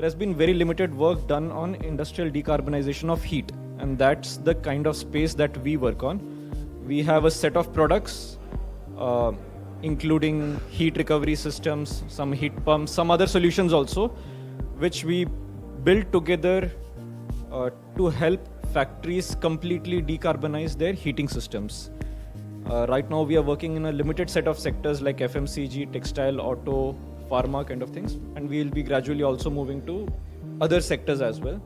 there has been very limited work done on industrial decarbonization of heat, and that's the kind of space that we work on. We have a set of products, including heat recovery systems, some heat pumps, some other solutions also, which we build together to help factories completely decarbonize their heating systems. Right now we are working in a limited set of sectors like FMCG, textile, auto, pharma kind of things, and we will be gradually also moving to other sectors as well.